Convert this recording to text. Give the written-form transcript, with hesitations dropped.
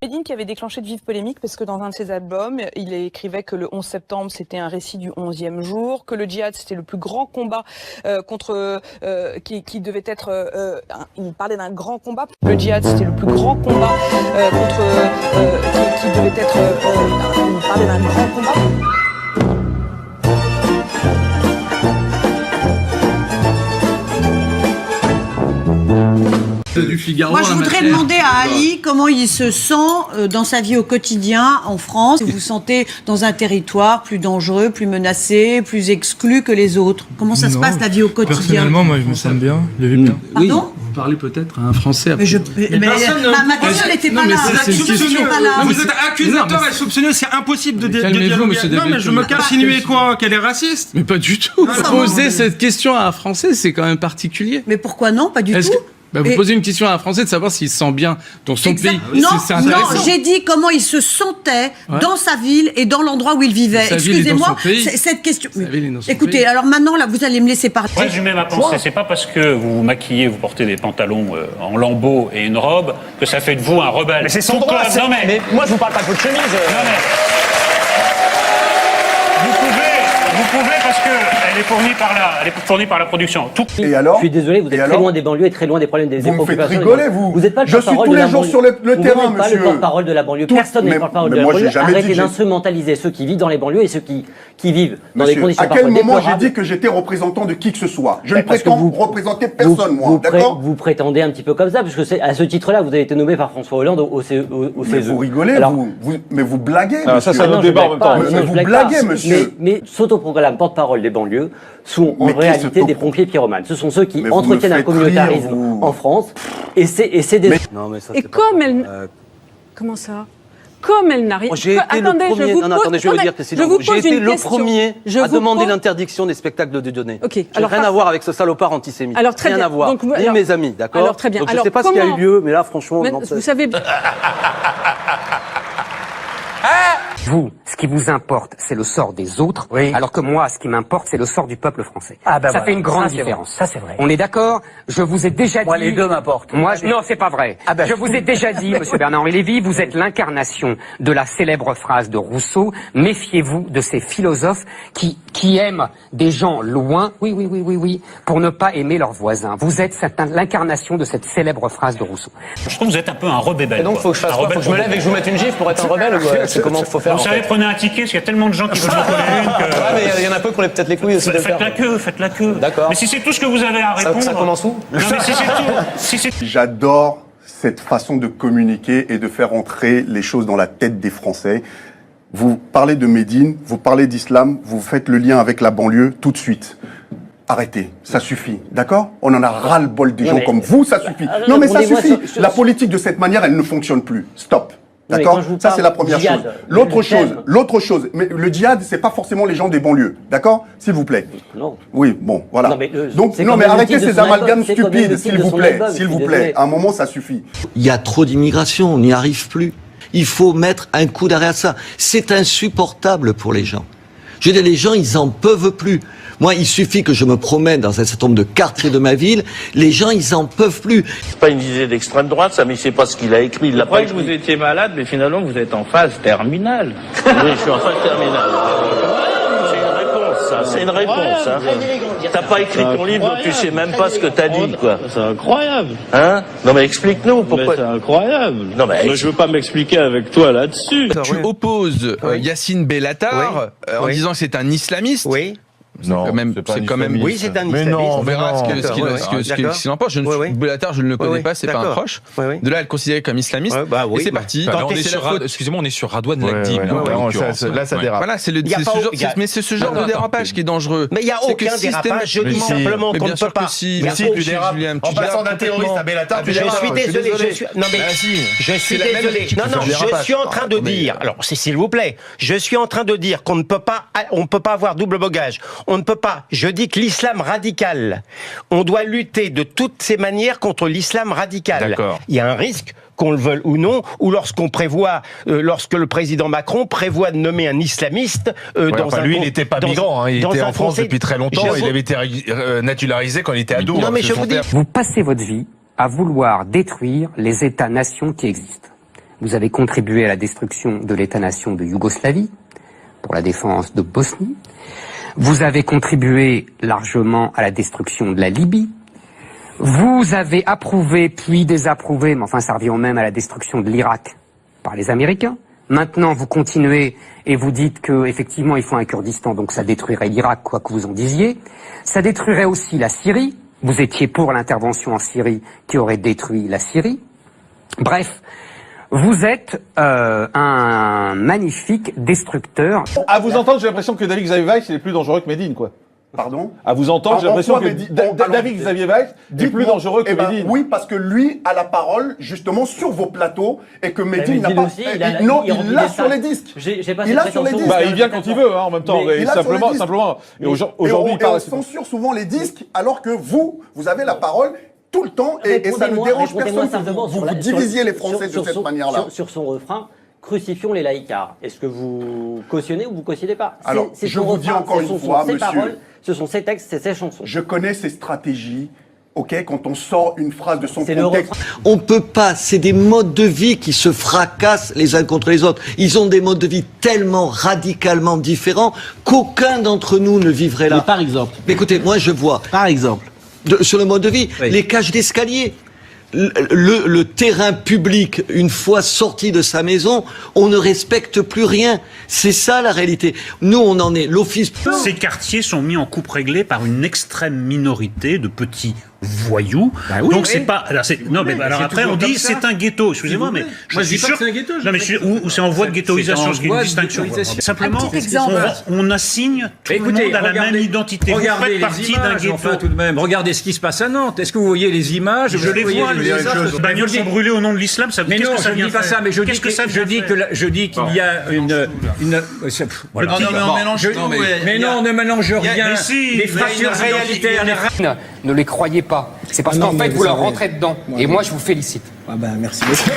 Medine qui avait déclenché de vives polémiques parce que dans un de ses albums, il écrivait que le 11 septembre c'était un récit du 11e jour, que le djihad c'était le plus grand combat qui devait être. Il parlait d'un grand combat. Le djihad c'était le plus grand combat qui devait être. Il parlait d'un grand combat. Du Figaro. Moi, je voudrais demander à Ali comment il se sent dans sa vie au quotidien en France. Vous vous sentez dans un territoire plus dangereux, plus menacé, plus exclu que les autres. Comment ça se passe la vie au quotidien? Personnellement, moi, je me sens bien. Pardon? Vous parlez peut-être à un Français. Mais ma question n'était pas là. Vous êtes accusateur et soupçonneux, c'est impossible de calmez-vous, monsieur Non, mais je me cache, insinuer quoi? Qu'elle est raciste? Mais pas du tout. Poser cette question à un Français, c'est quand même particulier. Mais pourquoi non? Pas du tout. Vous posez une question à un Français de savoir s'il se sent bien dans son pays. Non, j'ai dit comment il se sentait dans sa ville et dans l'endroit où il vivait. Excusez-moi, cette question. Écoutez, alors maintenant, là, vous allez me laisser parler. Moi, je mets ma pensée. C'est pas parce que vous vous maquillez, vous portez des pantalons en lambeaux et une robe que ça fait de vous un rebelle. Mais c'est son droit. Non, mais moi, je vous parle pas de votre chemise. Non, mais vous pouvez parce que elle est fournie par la production. Et alors? Je suis désolé, vous êtes très loin des banlieues et très loin des problèmes des préoccupations. Vous me faites rigoler, vous. Vous n'êtes pas le porte-parole de la banlieue. Je suis tous les jours sur le terrain, monsieur. Vous n'êtes pas le porte-parole de la banlieue. Personne n'est le porte-parole de la banlieue. Arrêtez d'instrumentaliser ceux qui vivent dans les banlieues et ceux qui vivent dans des conditions parfois déplorables. À quel moment j'ai dit que j'étais représentant de qui que ce soit? Je ne prétends représenter personne, moi. D'accord? Vous prétendez un petit peu comme ça, parce que à ce titre-là, vous avez été nommé par François Hollande au CESE. Mais vous rigolez, mais vous blaguez, monsieur. Ça, c'est un débat en même temps. Mais vous blaguez, monsieur. Mais s'autoproclament porte-parole des banlieues sont en réalité des pompiers pyromanes. Ce sont ceux qui entretiennent un communautarisme en France. Et c'est des... Et comme elle... Comment ça? Comme elle n'arrive... Attendez, je vais vous dire, Cécile, j'ai été le premier à demander l'interdiction des spectacles de Dieudonné. J'ai rien à voir avec ce salopard antisémite. Alors, très bien. Rien à voir. Ni mes amis, d'accord? Alors, très bien. Donc, je ne sais pas ce qui a eu lieu, mais là, franchement... Vous savez... Vous, ce qui vous importe, c'est le sort des autres, alors que moi, ce qui m'importe, c'est le sort du peuple français. Ça fait une grande différence. Ça, c'est vrai. On est d'accord? Je vous ai déjà dit... Moi, les deux m'importent. Non, c'est pas vrai. Je vous ai déjà dit, monsieur Bernard-Henri Lévy, vous êtes l'incarnation de la célèbre phrase de Rousseau, méfiez-vous de ces philosophes qui aiment des gens loin, pour ne pas aimer leurs voisins. Vous êtes l'incarnation de cette célèbre phrase de Rousseau. Je trouve que vous êtes un peu un rebelle. Et donc, faut que je fasse quoi? Faut que je me lève et que je vous mette une gifle pour être un rebelle? C'est comment faut faire? Vous savez, prenez un ticket, parce qu'il y a tellement de gens qui veulent en coller une que... Ouais, mais il y en a peu qui ont peut-être les couilles aussi de le faire. Faites la queue. D'accord. Mais si c'est tout ce que vous avez à répondre... Ça commence où? Non, mais si c'est tout... J'adore cette façon de communiquer et de faire entrer les choses dans la tête des Français. Vous parlez de Médine, vous parlez d'islam, vous faites le lien avec la banlieue tout de suite. Arrêtez, ça suffit, d'accord? On en a ras-le-bol des gens comme vous, ça suffit. Non mais ça suffit. La politique de cette manière, elle ne fonctionne plus. Stop. D'accord? Ça, c'est la première chose. L'autre chose, mais le djihad, c'est pas forcément les gens des banlieues. D'accord? S'il vous plaît. Non. Oui, bon, voilà. Non, mais arrêtez ces amalgames stupides, s'il vous plaît. S'il vous plaît. À un moment, ça suffit. Il y a trop d'immigration, on n'y arrive plus. Il faut mettre un coup d'arrêt à ça. C'est insupportable pour les gens. Je veux dire, les gens, ils en peuvent plus. Moi, il suffit que je me promène dans un certain nombre de quartiers de ma ville, les gens, ils en peuvent plus. C'est pas une idée d'extrême droite, ça, mais c'est pas ce qu'il a écrit. Il l'a pas écrit. Que vous étiez malade, mais finalement, vous êtes en phase terminale. Oui, je suis en phase terminale. C'est une réponse, ça. C'est une réponse, hein. T'as pas écrit ton livre, donc tu sais même pas ce que t'as dit, quoi. C'est incroyable. Hein? Non, mais explique-nous pourquoi. C'est incroyable. Non, mais je veux pas m'expliquer avec toi là-dessus. Tu opposes Yassine Bellatar en disant que c'est un islamiste. Oui. Non, c'est quand même. Oui, c'est un islamiste. Mais non, on verra ce qu'il en pense. Bellatar, je ne le connais pas, c'est pas un proche. De là, elle considérée comme islamiste. Et c'est parti. Excusez-moi, on est sur Radouane Lagdib. Là, ça dérape. Voilà, mais c'est ce genre de dérapage qui est dangereux. Mais il n'y a aucun dérapage. Je dis simplement qu'on ne peut pas. Si tu dérapes en passant d'un terroriste à Bellatar, je suis désolé. Non, mais je suis désolé. Non, je suis en train de dire. Alors, s'il vous plaît, je suis en train de dire qu'on ne peut pas avoir double bogage. On ne peut pas. Je dis que l'islam radical, on doit lutter de toutes ces manières contre l'islam radical. Il y a un risque, qu'on le veuille ou non, ou lorsque le président Macron prévoit de nommer un islamiste lui, il n'était pas migrant, il était en France depuis très longtemps, il avait été naturalisé quand il était ado. Non, mais je vous dis, vous passez votre vie à vouloir détruire les États-nations qui existent. Vous avez contribué à la destruction de l'État-nation de Yougoslavie, pour la défense de Bosnie. Vous avez contribué largement à la destruction de la Libye. Vous avez approuvé puis désapprouvé, mais enfin ça revient même à la destruction de l'Irak par les Américains. Maintenant, vous continuez et vous dites que effectivement il faut un Kurdistan, donc ça détruirait l'Irak, quoi que vous en disiez. Ça détruirait aussi la Syrie. Vous étiez pour l'intervention en Syrie qui aurait détruit la Syrie. Bref, vous êtes un magnifique destructeur. À vous entendre, j'ai l'impression que David Xavier Weiss il est plus dangereux que Médine, quoi. Pardon? À vous entendre, j'ai l'impression que David Xavier Weiss est plus dangereux que Médine. Oui, parce que lui a la parole, justement, sur vos plateaux, et que Médine n'a pas... Non, il l'a sur les disques. Il l'a sur les disques. Bah, il vient quand il veut, hein, en même temps. Simplement. Et aujourd'hui, il parle... on censure souvent les disques, alors que vous avez la parole tout le temps, et ça ne dérange personne. Vous divisiez les Français de cette manière-là. Sur son refrain, crucifions les laïcards. Est-ce que vous cautionnez ou vous cautionnez pas? Alors, je vous dis encore une fois, monsieur... Ce sont ses textes, c'est ses chansons. Je connais ses stratégies, ok, quand on sort une phrase de son contexte. On peut pas, c'est des modes de vie qui se fracassent les uns contre les autres. Ils ont des modes de vie tellement radicalement différents qu'aucun d'entre nous ne vivrait là. Mais par exemple. Mais écoutez, moi je vois. Par exemple. Sur le mode de vie, les cages d'escalier. Le terrain public, une fois sorti de sa maison, on ne respecte plus rien. C'est ça la réalité. Nous, on en est l'office. Ces quartiers sont mis en coupe réglée par une extrême minorité de petits voyous. Bah oui, donc c'est pas. Alors non, mais alors après on dit c'est un ghetto. Excusez-moi, mais moi je suis sûr que c'est un ghetto. Non, mais ou c'est en voie de ghettoisation, ce qui est une distinction. Simplement, on assigne tout le monde à la même identité. Regardez les images, enfin tout de même. Regardez ce qui se passe à Nantes. Est-ce que vous voyez les images? Je les vois. Les bagnoles sont brûlées au nom de l'islam. Ça. Mais non, je ne dis pas ça. Mais je dis qu'il y a une. Mais non, ne mélange rien. Les fractures identitaires. Ne les croyez pas. C'est parce qu'en fait, vous leur rentrez dedans. Et moi, je vous félicite. Ah ben, merci beaucoup.